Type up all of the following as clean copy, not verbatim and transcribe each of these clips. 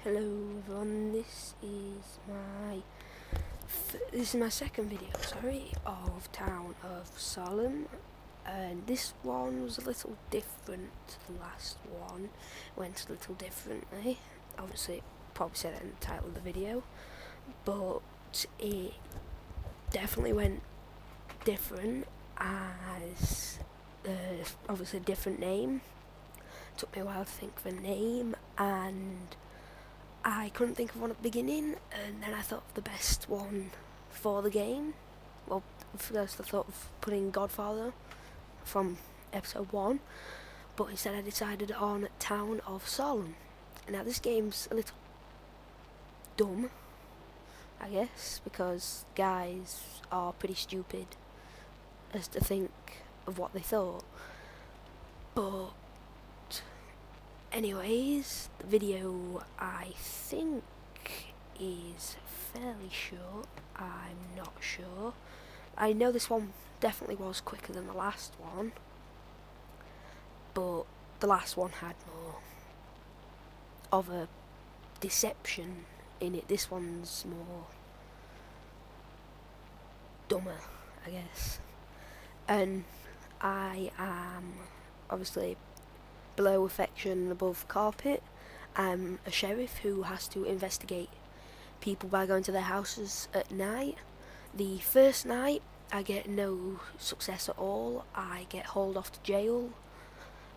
Hello everyone, this is my second video, of Town of Salem, and this one was a little different to the last one. Went a little differently. Obviously, it probably said it in the title of the video, but it definitely went different as obviously a different name. Took me a while to think of a name, and I couldn't think of one at the beginning, and then I thought of the best one for the game. Well, first I thought of putting Godfather from episode 1, but instead I decided on Town of Salem. Now this game's a little dumb, I guess, because guys are pretty stupid as to think of what they thought. But anyways, the video I think is fairly short. I'm not sure. I know this one definitely was quicker than the last one, but the last one had more of a deception in it. This one's more dumber, I guess. And I am obviously below affection, above carpet. I'm a sheriff who has to investigate people by going to their houses at night. The first night I get no success at all. I get hauled off to jail,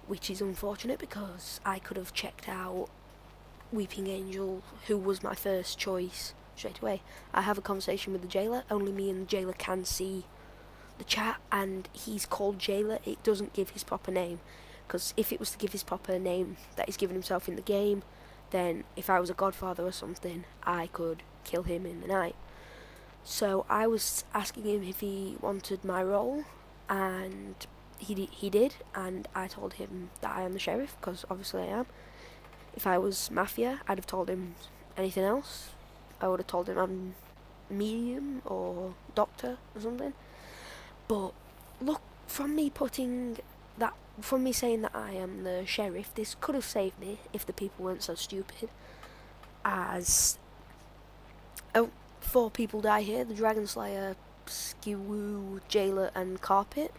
which is unfortunate because I could have checked out Weeping Angel, who was my first choice, straight away. I have a conversation with the jailer. Only me and the jailer can see the chat, and he's called Jailer. It doesn't give his proper name, because if it was to give his proper name that he's given himself in the game, then if I was a godfather or something, I could kill him in the night. So I was asking him if he wanted my role, and he did, and I told him that I am the sheriff, because obviously I am. If I was Mafia, I'd have told him anything else. I would have told him I'm medium or doctor or something. But look, from me saying that I am the sheriff, this could have saved me if the people weren't so stupid. As 4 people die here: the Dragon Slayer, Skiwoo, Jailer, and Carpet.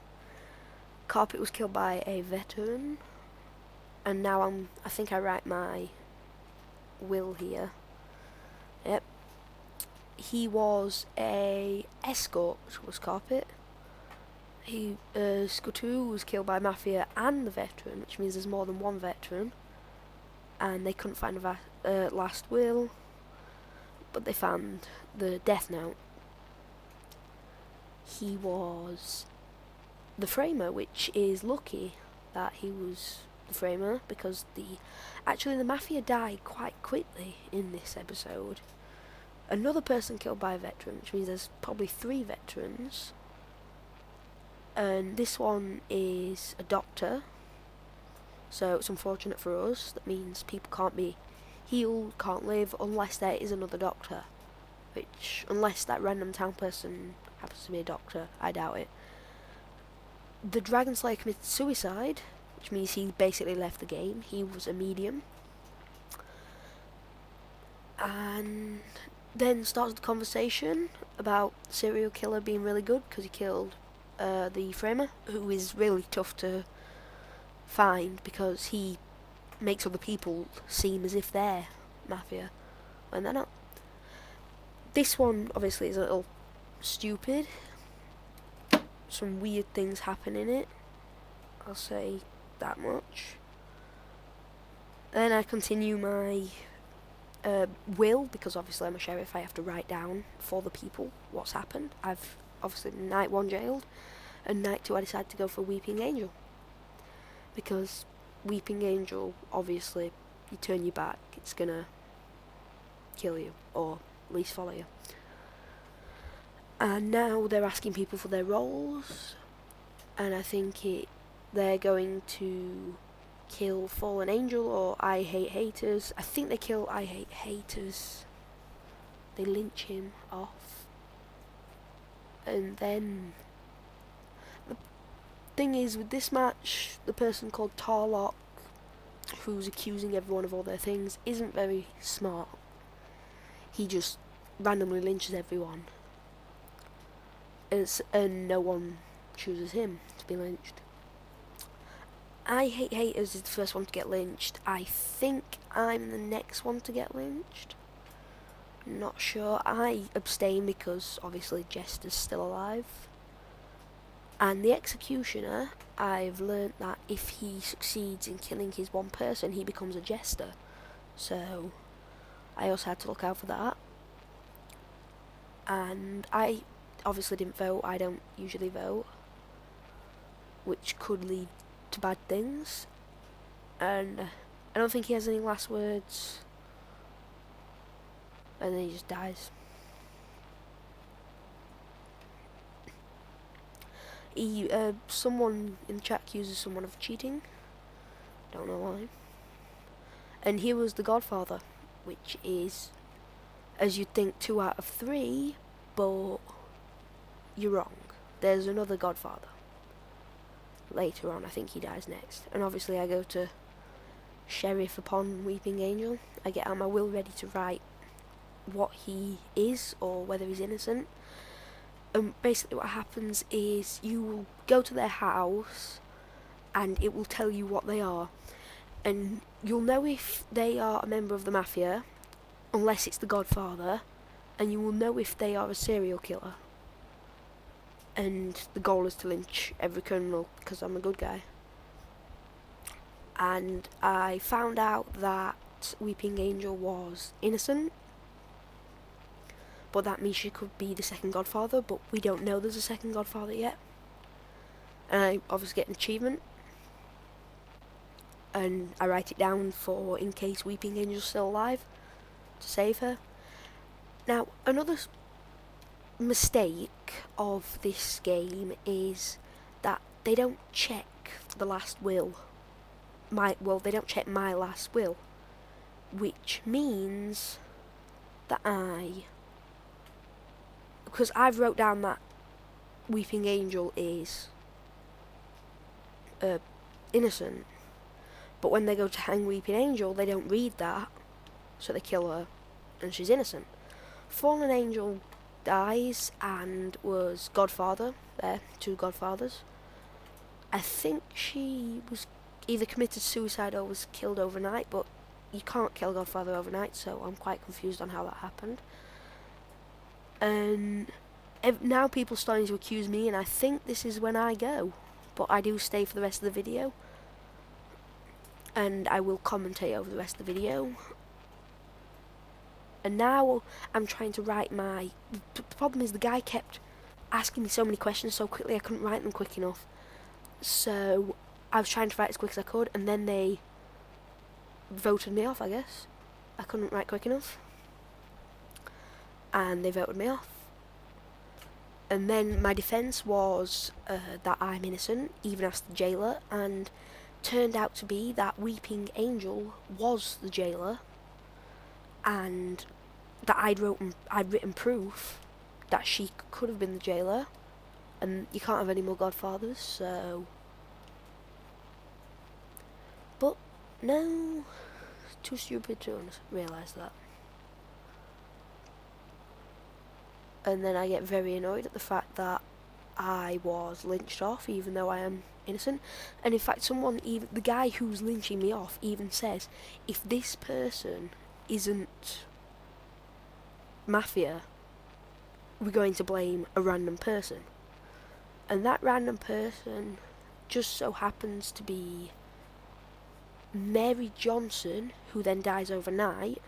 Carpet was killed by a veteran, and now I think I write my will here. Yep. He was a escort, was Carpet. Skutoo was killed by Mafia and the veteran, which means there's more than one veteran. And they couldn't find a last will, but they found the death note. He was the framer, which is lucky that he was the framer, because actually the Mafia died quite quickly in this episode. Another person killed by a veteran, which means there's probably 3 veterans. And this one is a doctor, so it's unfortunate for us. That means people can't be healed, can't live, unless there is another doctor. Which, unless that random town person happens to be a doctor, I doubt it. The Dragon Slayer committed suicide, which means he basically left the game. He was a medium. And then started the conversation about serial killer being really good because he killed the framer, who is really tough to find because he makes other people seem as if they're Mafia when they're not. This one obviously is a little stupid. Some weird things happen in it, I'll say that much. Then I continue my will, because obviously I'm a sheriff. I have to write down for the people what's happened. I've obviously night 1 jailed, and night 2 I decided to go for Weeping Angel, because Weeping Angel, obviously, you turn your back, it's gonna kill you, or at least follow you. And now they're asking people for their roles, and I think they're going to kill Fallen Angel or I Hate Haters. I think they kill I Hate Haters. They lynch him off. And then the thing is, with this match, the person called Tarlock, who's accusing everyone of all their things, isn't very smart. He just randomly lynches everyone, and no one chooses him to be lynched. I Hate Haters is the first one to get lynched. I think I'm the next one to get lynched. Not sure. I abstain because obviously Jester's still alive. And the Executioner, I've learnt that if he succeeds in killing his one person, he becomes a Jester. So I also had to look out for that. And I obviously didn't vote. I don't usually vote, which could lead to bad things. And I don't think he has any last words. And then he just dies. Someone in the chat accuses someone of cheating. Don't know why. And he was the Godfather, which is, as you'd think, 2 out of 3, but you're wrong. There's another Godfather. Later on, I think he dies next. And obviously I go to Sheriff upon Weeping Angel. I get out my will ready to write what he is, or whether he's innocent. And basically what happens is you will go to their house and it will tell you what they are. And you'll know if they are a member of the Mafia, unless it's the Godfather, and you will know if they are a serial killer. And the goal is to lynch every criminal, because I'm a good guy. And I found out that Weeping Angel was innocent, but that means she could be the second Godfather, but we don't know there's a second Godfather yet. And I obviously get an achievement, and I write it down for in case Weeping Angel's still alive, to save her. Now, another mistake of this game is that they don't check the last will. They don't check my last will, which means that because I've wrote down that Weeping Angel is innocent, but when they go to hang Weeping Angel, they don't read that, so they kill her, and she's innocent. Fallen Angel dies and was Godfather. There, 2 Godfathers. I think she was either committed suicide or was killed overnight, but you can't kill Godfather overnight, so I'm quite confused on how that happened. And now people are starting to accuse me, and I think this is when I go. But I do stay for the rest of the video, and I will commentate over the rest of the video. And now I'm trying to write my... The problem is the guy kept asking me so many questions so quickly I couldn't write them quick enough. So I was trying to write as quick as I could, and then they voted me off, I guess. I couldn't write quick enough. And they voted me off. And then my defence was that I'm innocent, even asked the jailer, and turned out to be that Weeping Angel was the jailer, and that I'd written proof that she could have been the jailer, and you can't have any more Godfathers, so... But, no, too stupid to realise that. And then I get very annoyed at the fact that I was lynched off, even though I am innocent. And in fact, the guy who's lynching me off even says, if this person isn't Mafia, we're going to blame a random person. And that random person just so happens to be Mary Johnson, who then dies overnight,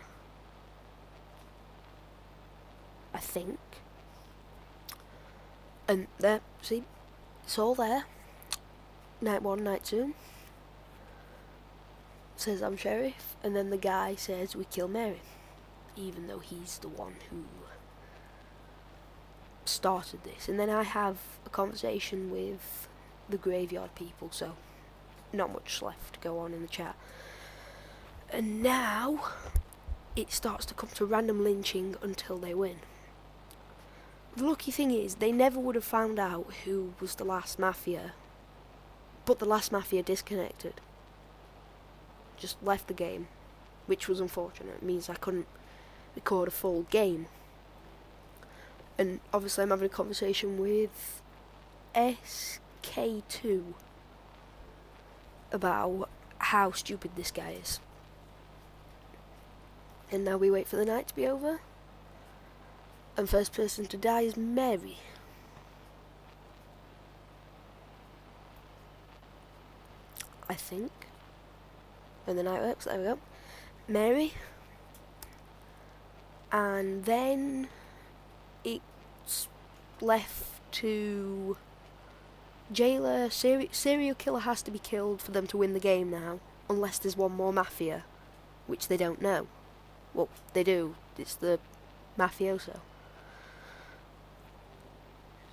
I think. And there, see, it's all there. Night 1, night 2. Says I'm sheriff, and then the guy says we kill Mary, even though he's the one who started this. And then I have a conversation with the graveyard people, so not much left to go on in the chat. And now it starts to come to random lynching until they win. The lucky thing is, they never would have found out who was the last Mafia, but the last Mafia disconnected. just left the game, which was unfortunate. It means I couldn't record a full game. And obviously I'm having a conversation with SK2 about how stupid this guy is. And now we wait for the night to be over. And first person to die is Mary. I think. And the night works, there we go. Mary. And then it's left to jailer. Serial killer has to be killed for them to win the game now, unless there's one more mafia, which they don't know. Well, they do. It's the mafioso.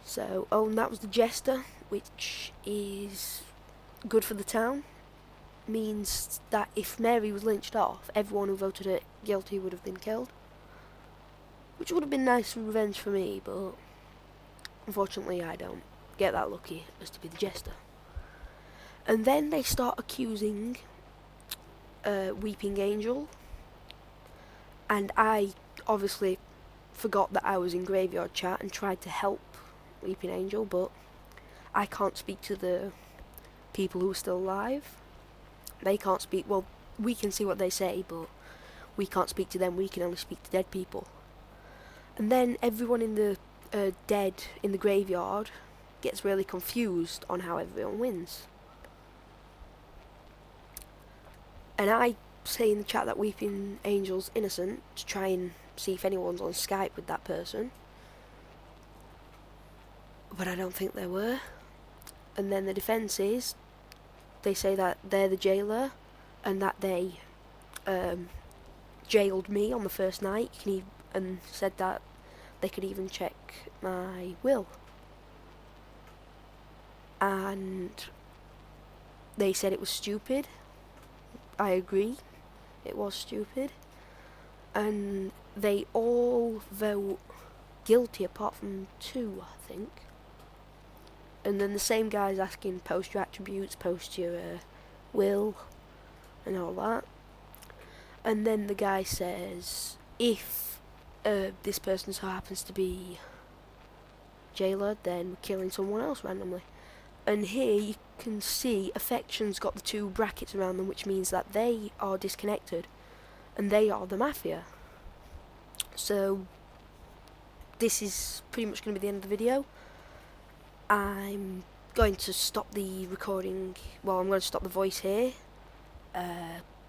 So, oh, and that was the jester, which is good for the town. Means that if Mary was lynched off, everyone who voted her guilty would have been killed. Which would have been nice revenge for me, but unfortunately I don't get that lucky as to be the jester. And then they start accusing Weeping Angel, and I obviously forgot that I was in graveyard chat and tried to help Weeping Angel, but I can't speak to the people who are still alive. They can't speak. Well, we can see what they say, but we can't speak to them. We can only speak to dead people. And then everyone in the dead in the graveyard gets really confused on how everyone wins. And I say in the chat that Weeping Angel's innocent to try and see if anyone's on Skype with that person. But I don't think there were. And then the defence is, they say that they're the jailer and that they jailed me on the first night, and said that they could even check my will. And they said it was stupid. I agree, it was stupid. And they all vote guilty apart from 2, I think. And then the same guy's asking, post your attributes, post your will, and all that. And then the guy says, if this person so happens to be jailer, then we're killing someone else randomly. And here you can see Affection's got the 2 brackets around them, which means that they are disconnected, and they are the mafia. So this is pretty much going to be the end of the video. I'm going to stop the recording, well, I'm going to stop the voice here.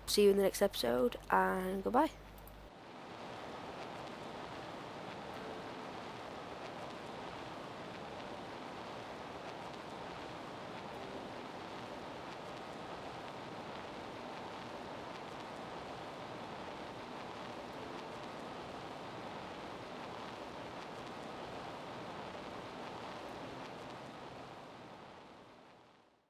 See you in the next episode, and goodbye.